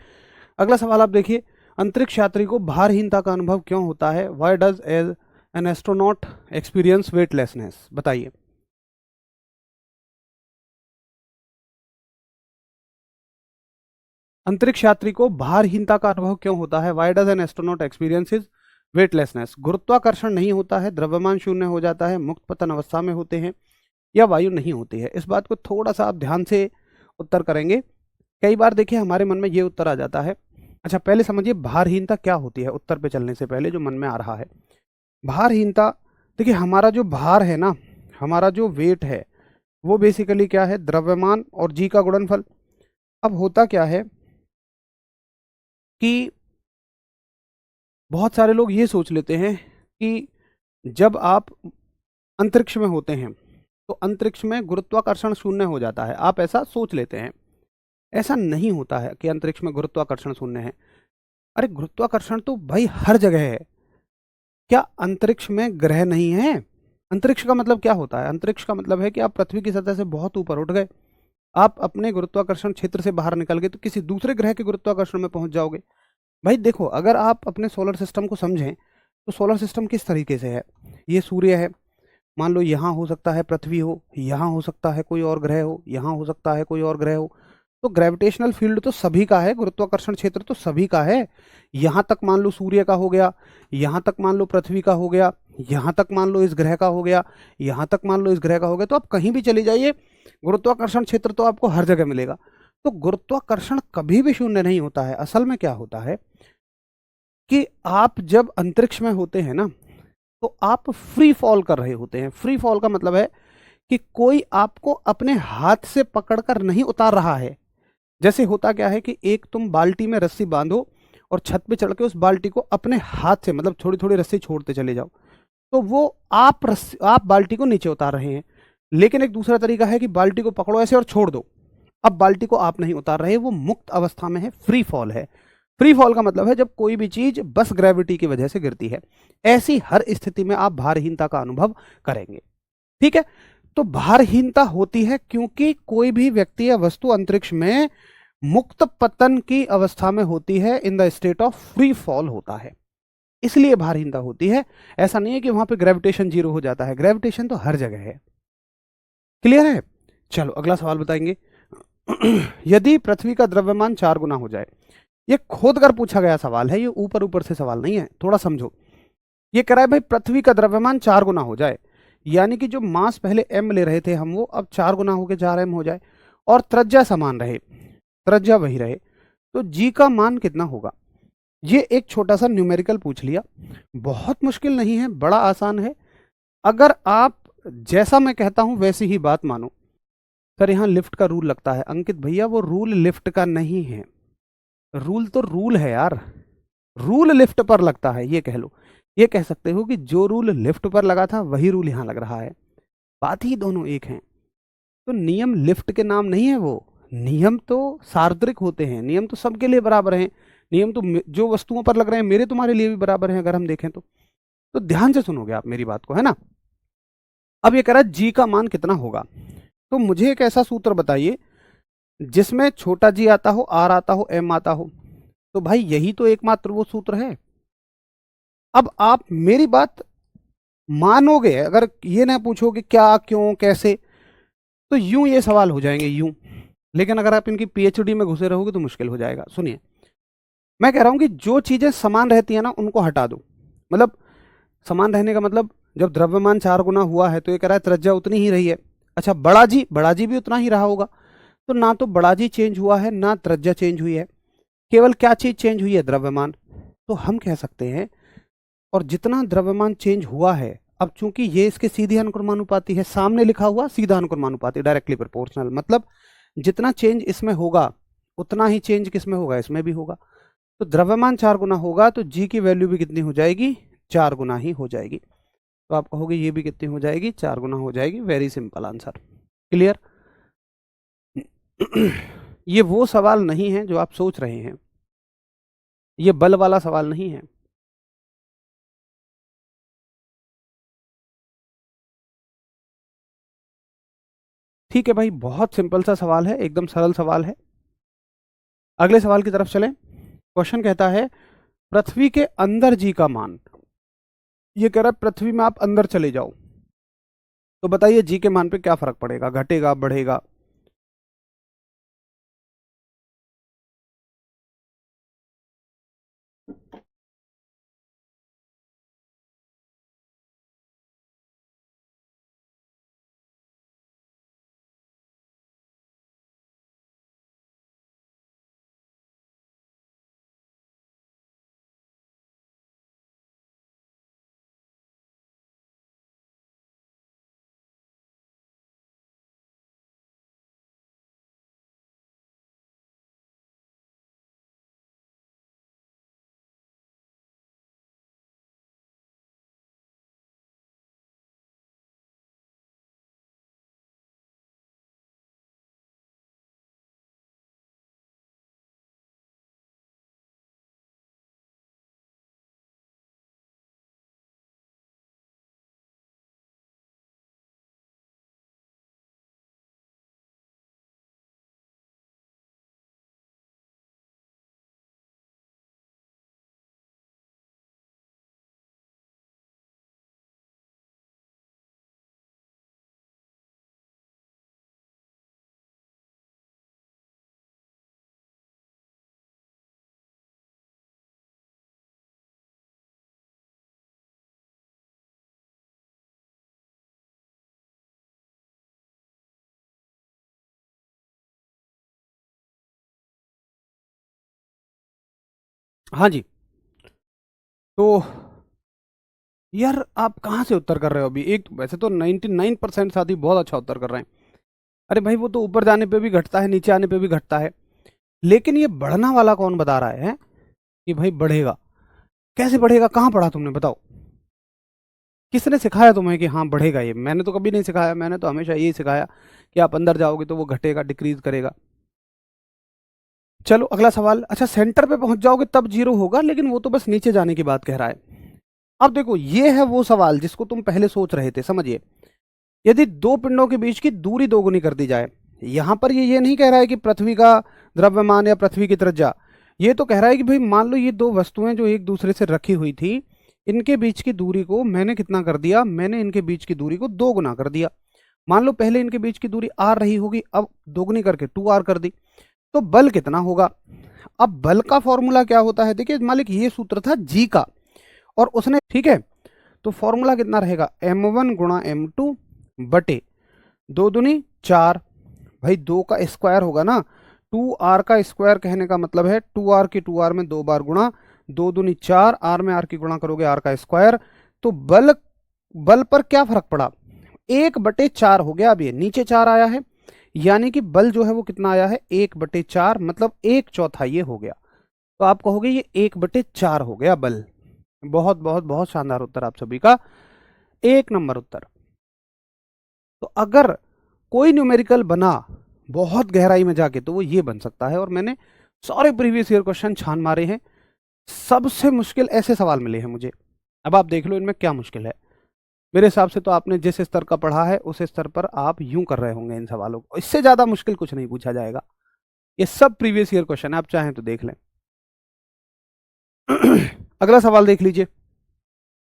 अगला सवाल आप देखिए, अंतरिक्ष यात्री को भारहीनता का अनुभव क्यों होता है? Why does an astronaut experience weightlessness? बताइए। अंतरिक्ष यात्री को भारहीनता का अनुभव क्यों होता है? Why does an astronaut experiences weightlessness? गुरुत्वाकर्षण नहीं होता है, द्रव्यमान शून्य हो जाता है, मुक्त पतन अवस्था में होते हैं, या वायु नहीं होती है? इस बात को थोड़ा सा आप ध्यान से उत्तर करेंगे। कई बार देखिए हमारे मन में ये उत्तर आ जाता है। अच्छा, पहले समझिए भारहीनता क्या होती है, उत्तर पे चलने से पहले जो मन में आ रहा है। भारहीनता, देखिए हमारा जो भार है ना, हमारा जो वेट है, वो बेसिकली क्या है? द्रव्यमान और जी का गुणनफल। अब होता क्या है कि बहुत सारे लोग ये सोच लेते हैं कि जब आप अंतरिक्ष में होते हैं तो अंतरिक्ष में गुरुत्वाकर्षण शून्य हो जाता है, आप ऐसा सोच लेते हैं। ऐसा नहीं होता है कि अंतरिक्ष में गुरुत्वाकर्षण शून्य है। अरे, गुरुत्वाकर्षण तो भाई हर जगह है। क्या अंतरिक्ष में ग्रह नहीं है? अंतरिक्ष का मतलब क्या होता है? अंतरिक्ष का मतलब है कि आप पृथ्वी की सतह से बहुत ऊपर उठ गए, आप अपने गुरुत्वाकर्षण क्षेत्र से बाहर निकल गए तो किसी दूसरे ग्रह के गुरुत्वाकर्षण में पहुंच जाओगे। भाई देखो, अगर आप अपने सोलर सिस्टम को समझें तो सोलर सिस्टम किस तरीके से है? ये सूर्य है, मान लो यहाँ हो सकता है पृथ्वी हो, यहाँ हो सकता है कोई और ग्रह हो, यहाँ हो सकता है कोई और ग्रह हो। तो ग्रेविटेशनल फील्ड तो सभी का है, गुरुत्वाकर्षण क्षेत्र तो सभी का है। यहाँ तक मान लो सूर्य का हो गया, यहाँ तक मान लो पृथ्वी का हो गया, यहाँ तक मान लो इस ग्रह का हो गया, यहाँ तक मान लो इस ग्रह का हो गया। तो आप कहीं भी चले जाइए, गुरुत्वाकर्षण क्षेत्र तो आपको हर जगह मिलेगा। तो गुरुत्वाकर्षण कभी भी शून्य नहीं होता है। असल में क्या होता है कि आप जब अंतरिक्ष में होते हैं ना, तो आप फ्री फॉल कर रहे होते हैं। फ्री फॉल का मतलब है कि कोई आपको अपने हाथ से पकड़कर नहीं उतार रहा है। जैसे होता क्या है कि एक तुम बाल्टी में रस्सी बांधो और छत पे चढ़ के उस बाल्टी को अपने हाथ से, मतलब थोड़ी थोड़ी रस्सी छोड़ते चले जाओ, तो वो आप बाल्टी को नीचे उतार रहे हैं। लेकिन एक दूसरा तरीका है कि बाल्टी को पकड़ो ऐसे और छोड़ दो। अब बाल्टी को आप नहीं उतार रहे, वो मुक्त अवस्था में है, फ्री फॉल है। फ्री फॉल का मतलब है जब कोई भी चीज बस ग्रेविटी की वजह से गिरती है। ऐसी हर स्थिति में आप भारहीनता का अनुभव करेंगे। ठीक है, तो भारहीनता होती है क्योंकि कोई भी व्यक्ति या वस्तु अंतरिक्ष में मुक्त पतन की अवस्था में होती है, in the state of free fall होता है, इसलिए भारहीनता होती है। ऐसा नहीं है कि वहां पे ग्रेविटेशन जीरो हो जाता है, ग्रेविटेशन तो हर जगह है। क्लियर है? चलो अगला सवाल बताएंगे। यदि पृथ्वी का द्रव्यमान 4 गुना हो जाए, ये खोद कर पूछा गया सवाल है, ये ऊपर ऊपर से सवाल नहीं है, थोड़ा समझो। ये कह रहा है भाई पृथ्वी का द्रव्यमान 4 गुना हो जाए, यानी कि जो मास पहले m ले रहे थे हम, वो अब 4 गुना होकर 4m हो जाए, और त्रिज्या समान रहे, त्रिज्या वही रहे, तो g का मान कितना होगा? ये एक छोटा सा न्यूमेरिकल पूछ लिया, बहुत मुश्किल नहीं है, बड़ा आसान है। अगर आप जैसा मैं कहता हूं वैसी ही बात मानो। सर यहाँ लिफ्ट का रूल लगता है, अंकित भैया वो रूल लिफ्ट का नहीं है। रूल तो रूल है यार, रूल लिफ्ट पर लगता है, ये कह लो। ये कह सकते हो कि जो रूल लिफ्ट पर लगा था वही रूल यहाँ लग रहा है, बात ही दोनों एक हैं। तो नियम लिफ्ट के नाम नहीं है, वो नियम तो सार्वत्रिक होते हैं, नियम तो सबके लिए बराबर हैं। नियम तो जो वस्तुओं पर लग रहे हैं मेरे तुम्हारे लिए भी बराबर हैं, अगर हम देखें तो ध्यान से सुनोगे आप मेरी बात को, है ना। अब ये कह रहा है जी का मान कितना होगा, तो मुझे एक ऐसा सूत्र बताइए जिसमें छोटा जी आता हो, आर आता हो, एम आता हो। तो भाई यही तो एकमात्र वो सूत्र है। अब आप मेरी बात मानोगे, अगर ये ना पूछोगे क्या क्यों कैसे, तो यूं ये सवाल हो जाएंगे यूं। लेकिन अगर आप इनकी पीएचडी में घुसे रहोगे तो मुश्किल हो जाएगा। सुनिए, मैं कह रहा हूं कि जो चीजें समान रहती है ना उनको हटा दो। मतलब समान रहने का मतलब, जब द्रव्यमान 4 गुना हुआ है तो ये कह रहा है त्रिज्या उतनी ही रही है। अच्छा, बड़ा जी भी उतना ही रहा होगा। तो ना तो बड़ा जी चेंज हुआ है ना त्रिज्या चेंज हुई है, केवल क्या चीज चेंज हुई है, द्रव्यमान। तो हम कह सकते हैं, और जितना द्रव्यमान चेंज हुआ है, अब चूंकि ये इसके सीधी अनुक्रमानुपाती है, सामने लिखा हुआ सीधा अनुक्रमानुपाती, डायरेक्टली प्रोपोर्शनल, मतलब जितना चेंज इसमें होगा उतना ही चेंज किसमें होगा, इसमें भी होगा। तो द्रव्यमान 4 गुना होगा तो जी की वैल्यू भी कितनी हो जाएगी, 4 गुना ही हो जाएगी। तो आप कहोगे ये भी कितनी हो जाएगी, 4 गुना हो जाएगी। Very simple answer. क्लियर? ये वो सवाल नहीं है जो आप सोच रहे हैं, ये बल वाला सवाल नहीं है। ठीक है भाई, बहुत सिंपल सा सवाल है, एकदम सरल सवाल है। अगले सवाल की तरफ चलें। क्वेश्चन कहता है पृथ्वी के अंदर जी का मान। ये कह रहा है पृथ्वी में आप अंदर चले जाओ, तो बताइए जी के मान पे क्या फर्क पड़ेगा, घटेगा बढ़ेगा? हाँ जी। तो यार आप कहाँ से उत्तर कर रहे हो अभी? एक वैसे तो 99% साथी बहुत अच्छा उत्तर कर रहे हैं। अरे भाई वो तो ऊपर जाने पे भी घटता है, नीचे आने पे भी घटता है। लेकिन ये बढ़ना वाला कौन बता रहा है कि भाई बढ़ेगा? कैसे बढ़ेगा, कहाँ पढ़ा तुमने, बताओ? किसने सिखाया तुम्हें कि हाँ बढ़ेगा? ये मैंने तो कभी नहीं सिखाया, मैंने तो हमेशा यही सिखाया कि आप अंदर जाओगे तो वो घटेगा, डिक्रीज करेगा। चलो अगला सवाल। अच्छा, सेंटर पे पहुंच जाओगे तब जीरो होगा, लेकिन वो तो बस नीचे जाने की बात कह रहा है। अब देखो, ये है वो सवाल जिसको तुम पहले सोच रहे थे। समझिए, यदि दो पिंडों के बीच की दूरी दोगुनी कर दी जाए, यहां पर ये नहीं कह रहा है कि पृथ्वी का द्रव्यमान या पृथ्वी की त्रिज्या, ये तो कह रहा है कि भाई मान लो ये दो वस्तुएं जो एक दूसरे से रखी हुई थी, इनके बीच की दूरी को मैंने कितना कर दिया, मैंने इनके बीच की दूरी को 2 गुना कर दिया। मान लो पहले इनके बीच की दूरी आर रही होगी, अब दोगुनी करके 2r कर दी। तो बल कितना होगा? अब बल का फॉर्मूला क्या होता है, देखिए मालिक, ये सूत्र था जी का, और उसने, ठीक है, तो फॉर्मूला कितना रहेगा, m1 गुणा m2 बटे 2 दूनी 4। भाई 2 का स्क्वायर होगा ना, 2r का स्क्वायर कहने का मतलब है 2r की 2r में 2 बार गुणा, 2 दूनी 4, r में r की गुणा करोगे r का स्क्वायर। तो बल, बल पर क्या फर्क पड़ा, 1/4 हो गया। अब ये नीचे 4 आया है, यानी कि बल जो है वो कितना आया है, 1/4, मतलब 1/4 ये हो गया। तो आप कहोगे ये 1/4 हो गया बल। बहुत बहुत बहुत शानदार उत्तर आप सभी का, 1 नंबर उत्तर। तो अगर कोई न्यूमेरिकल बना बहुत गहराई में जाके तो वो ये बन सकता है, और मैंने सारे प्रीवियस ईयर क्वेश्चन छान मारे हैं, सबसे मुश्किल ऐसे सवाल मिले हैं मुझे। अब आप देख लो इनमें क्या मुश्किल है। मेरे हिसाब से तो आपने जिस स्तर का पढ़ा है उस स्तर पर आप यूं कर रहे होंगे इन सवालों को, इससे ज्यादा मुश्किल कुछ नहीं पूछा जाएगा। ये सब प्रीवियस ईयर क्वेश्चन है, आप चाहें तो देख लें। अगला सवाल देख लीजिए।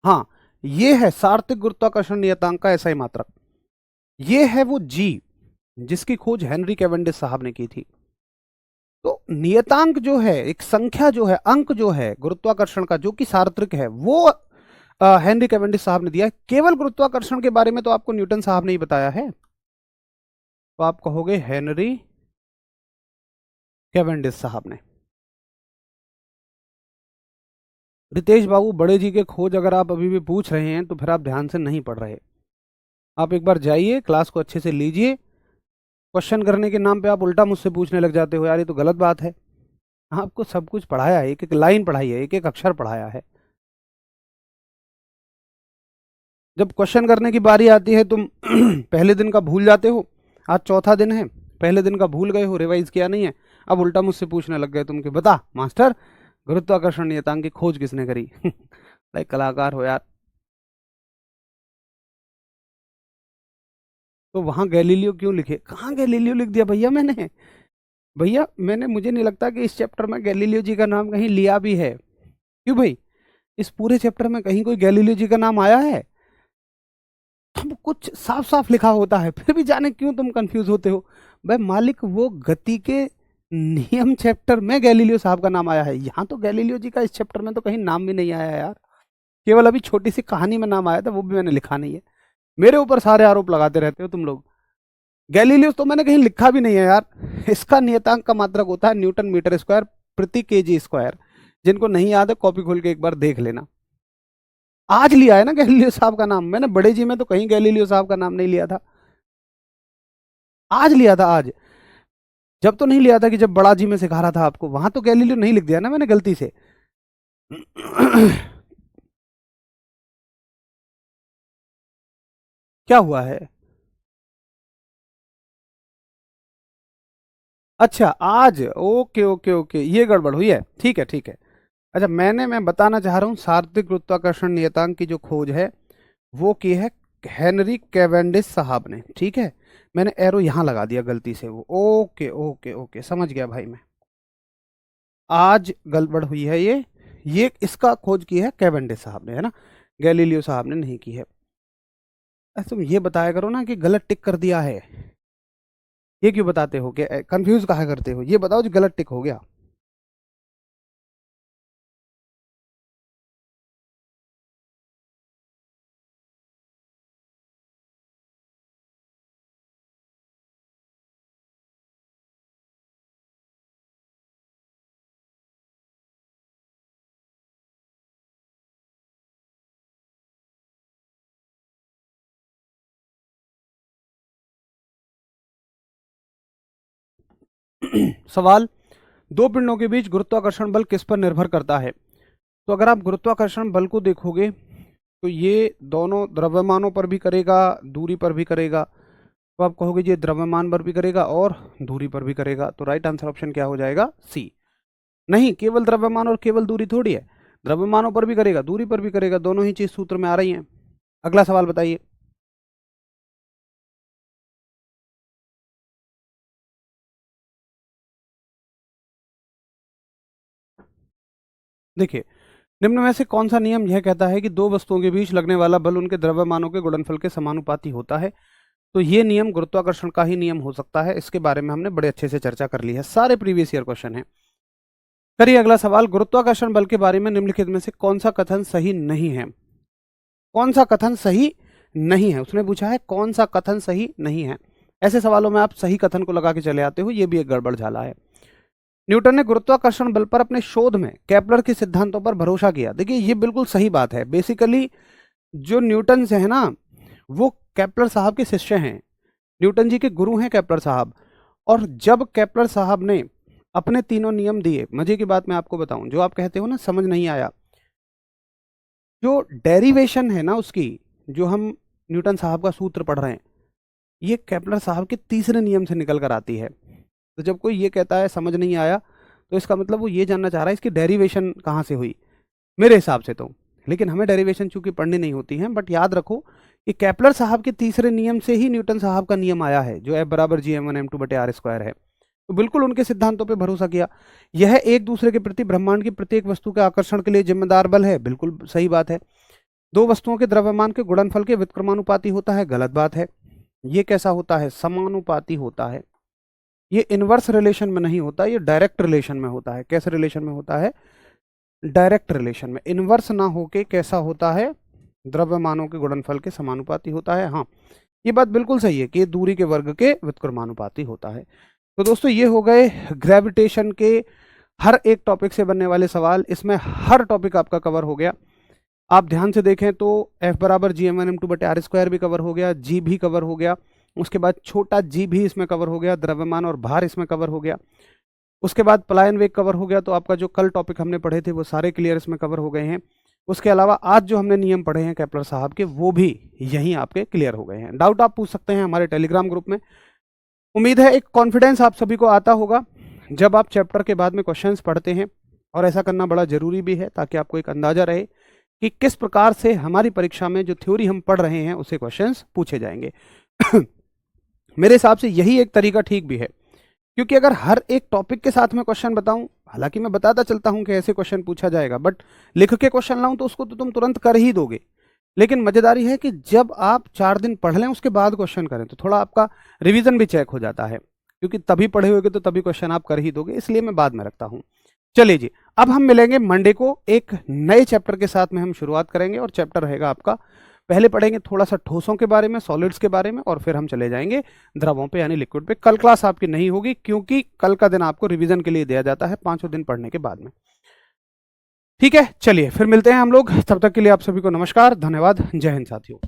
हाँ, ये है सार्वत्रिक गुरुत्वाकर्षण नियतांक का एसआई मात्रक। ये है वो जी जिसकी खोज हेनरी कैवेंडिश साहब ने की थी। तो नियतांक जो है, एक संख्या जो है, अंक जो है गुरुत्वाकर्षण का, जो कि सार्वत्रिक है, वो हेनरी कैवेंडिश साहब ने दिया है। केवल गुरुत्वाकर्षण के बारे में तो आपको न्यूटन साहब ने ही बताया है, तो आप कहोगे हेनरी कैवेंडिश साहब ने। रितेश बाबू, बड़े जी के खोज अगर आप अभी भी पूछ रहे हैं तो फिर आप ध्यान से नहीं पढ़ रहे। आप एक बार जाइए, क्लास को अच्छे से लीजिए। क्वेश्चन करने के नाम पे आप उल्टा मुझसे पूछने लग जाते हो, यार ये तो गलत बात है। आपको सब कुछ पढ़ाया है, एक एक लाइन पढ़ाई है, एक एक अक्षर पढ़ाया है। जब क्वेश्चन करने की बारी आती है तुम पहले दिन का भूल जाते हो। आज चौथा दिन है, पहले दिन का भूल गए हो, रिवाइज किया नहीं है। अब उल्टा मुझसे पूछने लग गए तुम कि बता मास्टर, गुरुत्वाकर्षण नियतांक की खोज किसने करी? लाइक कलाकार हो यार। तो वहां गैलीलियो क्यों लिखे? कहाँ गैलीलियो लिख दिया भैया मैंने? भैया मैंने, मुझे नहीं लगता कि इस चैप्टर में गैलीलियो जी का नाम कहीं लिया भी है। क्यों भाई, इस पूरे चैप्टर में कहीं कोई गैलीलियो जी का नाम आया है? सब कुछ साफ साफ लिखा होता है, फिर भी जाने क्यों तुम कंफ्यूज होते हो। भाई मालिक, वो गति के नियम चैप्टर में गैलीलियो साहब का नाम आया है, यहाँ तो गैलीलियो जी का इस चैप्टर में तो कहीं नाम भी नहीं आया यार। केवल अभी छोटी सी कहानी में नाम आया था, वो भी मैंने लिखा नहीं है। मेरे ऊपर सारे आरोप लगाते रहते हो तुम लोग। गैलीलियो तो मैंने कहीं लिखा भी नहीं है यार। इसका नियतांक का मात्रक होता है न्यूटन मीटर स्क्वायर प्रति केजी स्क्वायर। जिनको नहीं याद है कॉपी खोल के एक बार देख लेना। आज लिया है ना गैलीलियो साहब का नाम, मैंने बड़े जी में तो कहीं गैलीलियो साहब का नाम नहीं लिया था। आज लिया था, आज। जब तो नहीं लिया था कि जब बड़ा जी में सिखा रहा था आपको, वहां तो गैलीलियो नहीं लिख दिया ना मैंने गलती से। क्या हुआ है? अच्छा आज, ओके ओके ओके, ये गड़बड़ हुई है, ठीक है ठीक है। अच्छा, मैं बताना चाह रहा हूँ सार्वत्रिक गुरुत्वाकर्षण नियतांक की जो खोज है वो की है हेनरी कैवेंडिश साहब ने, ठीक है। मैंने एरो यहां लगा दिया गलती से, वो ओके ओके ओके, समझ गया भाई मैं। आज गड़बड़ हुई है ये इसका खोज की है कैवेंडिश साहब ने, है ना, गैलीलियो साहब ने नहीं की है। तुम ये बताया करो ना कि गलत टिक कर दिया है। ये क्यों बताते हो, कि कंफ्यूज कहा करते हो? ये बताओ जो गलत टिक हो गया। सवाल, दो पिंडों के बीच गुरुत्वाकर्षण बल किस पर निर्भर करता है? तो अगर आप गुरुत्वाकर्षण बल को देखोगे तो ये दोनों द्रव्यमानों पर भी करेगा, दूरी पर भी करेगा। तो आप कहोगे ये द्रव्यमान पर भी करेगा और दूरी पर भी करेगा, तो राइट आंसर ऑप्शन क्या हो जाएगा? सी। नहीं, केवल द्रव्यमान और केवल दूरी थोड़ी है, द्रव्यमानों पर भी करेगा, दूरी पर भी करेगा, दोनों ही चीज सूत्र में आ रही हैं। अगला सवाल बताइए। देखिए, निम्न में से कौन सा नियम यह कहता है कि दो वस्तुओं के बीच लगने वाला बल उनके द्रव्यमानों के गुणनफल के समानुपाती होता है? तो ये नियम गुरुत्वाकर्षण का ही नियम हो सकता है, इसके बारे में हमने बड़े अच्छे से चर्चा कर ली है, सारे प्रीवियस ईयर क्वेश्चन है। करिए अगला सवाल, गुरुत्वाकर्षण बल के बारे में निम्नलिखित में से कौन सा कथन सही नहीं है? कौन सा कथन सही नहीं है, उसने पूछा है कौन सा कथन सही नहीं है। ऐसे सवालों में आप सही कथन को लगा के चले आते हो, ये भी एक गड़बड़ झाला है। न्यूटन ने गुरुत्वाकर्षण बल पर अपने शोध में केपलर के सिद्धांतों पर भरोसा किया। देखिए ये बिल्कुल सही बात है। बेसिकली जो न्यूटन से है ना, वो केपलर साहब के शिष्य हैं, न्यूटन जी के गुरु हैं केपलर साहब। और जब केपलर साहब ने अपने तीनों नियम दिए, मजे की बात मैं आपको बताऊं, जो आप कहते हो ना समझ नहीं आया, जो डेरिवेशन है ना उसकी, जो हम न्यूटन साहब का सूत्र पढ़ रहे हैं, ये केपलर साहब के तीसरे नियम से निकल कर आती है। तो जब कोई ये कहता है समझ नहीं आया, तो इसका मतलब वो ये जानना चाह रहा है इसकी डेरिवेशन कहाँ से हुई, मेरे हिसाब से तो। लेकिन हमें डेरिवेशन चूंकि पढ़नी नहीं होती है, बट याद रखो कि केपलर साहब के तीसरे नियम से ही न्यूटन साहब का नियम आया है, जो F = g m1 m2/r² है। तो बिल्कुल उनके सिद्धांतों पे भरोसा किया। यह एक दूसरे के प्रति ब्रह्मांड की प्रत्येक वस्तु के आकर्षण के लिए जिम्मेदार बल है, बिल्कुल सही बात है। दो वस्तुओं के द्रव्यमान के गुणनफल के व्युत्क्रमानुपाती होता है, गलत बात है। ये कैसा होता है? समानुपाती होता है। ये इनवर्स रिलेशन में नहीं होता, ये डायरेक्ट रिलेशन में होता है। कैसे रिलेशन में होता है? डायरेक्ट रिलेशन में। इनवर्स ना होके कैसा होता है? द्रव्यमानों के गुणनफल के समानुपाती होता है। हाँ, ये बात बिल्कुल सही है कि दूरी के वर्ग के व्युत्क्रमानुपाती होता है। तो दोस्तों ये हो गए ग्रेविटेशन के हर एक टॉपिक से बनने वाले सवाल। इसमें हर टॉपिक आपका कवर हो गया। आप ध्यान से देखें तो F बराबर gm1m2/r² भी कवर हो गया, g भी कवर हो गया, उसके बाद छोटा g भी इसमें कवर हो गया, द्रव्यमान और भार इसमें कवर हो गया, उसके बाद पलायन वेग कवर हो गया। तो आपका जो कल टॉपिक हमने पढ़े थे वो सारे क्लियर इसमें कवर हो गए हैं। उसके अलावा आज जो हमने नियम पढ़े हैं केपलर साहब के, वो भी यहीं आपके क्लियर हो गए हैं। डाउट आप पूछ सकते हैं हमारे टेलीग्राम ग्रुप में। उम्मीद है एक कॉन्फिडेंस आप सभी को आता होगा जब आप चैप्टर के बाद में क्वेश्चंस पढ़ते हैं, और ऐसा करना बड़ा जरूरी भी है ताकि आपको एक अंदाजा रहे कि किस प्रकार से हमारी परीक्षा में जो थ्योरी हम पढ़ रहे हैं उसे क्वेश्चंस पूछे जाएंगे। मेरे हिसाब से यही एक तरीका ठीक भी है, क्योंकि अगर हर एक टॉपिक के साथ में क्वेश्चन बताऊं, हालांकि मैं बताता चलता हूं कि ऐसे क्वेश्चन पूछा जाएगा, बट लिख के क्वेश्चन लाऊं तो उसको तो तुम तुरंत कर ही दोगे। लेकिन मजेदारी है कि जब आप 4 दिन पढ़ लें उसके बाद क्वेश्चन करें तो थोड़ा आपका रिवीजन भी चेक हो जाता है, क्योंकि तभी पढ़े होगे तो तभी क्वेश्चन आप कर ही दोगे, इसलिए मैं बाद में रखता हूं। चलिए जी, अब हम मिलेंगे मंडे को एक नए चैप्टर के साथ में। हम शुरुआत करेंगे और चैप्टर रहेगा आपका, पहले पढ़ेंगे थोड़ा सा ठोसों के बारे में, सॉलिड्स के बारे में, और फिर हम चले जाएंगे द्रवों पे यानी लिक्विड पे। कल क्लास आपकी नहीं होगी क्योंकि कल का दिन आपको रिवीजन के लिए दिया जाता है 5 दिन पढ़ने के बाद में। ठीक है, चलिए फिर मिलते हैं हम लोग। तब तक के लिए आप सभी को नमस्कार, धन्यवाद, जय हिंद साथियों।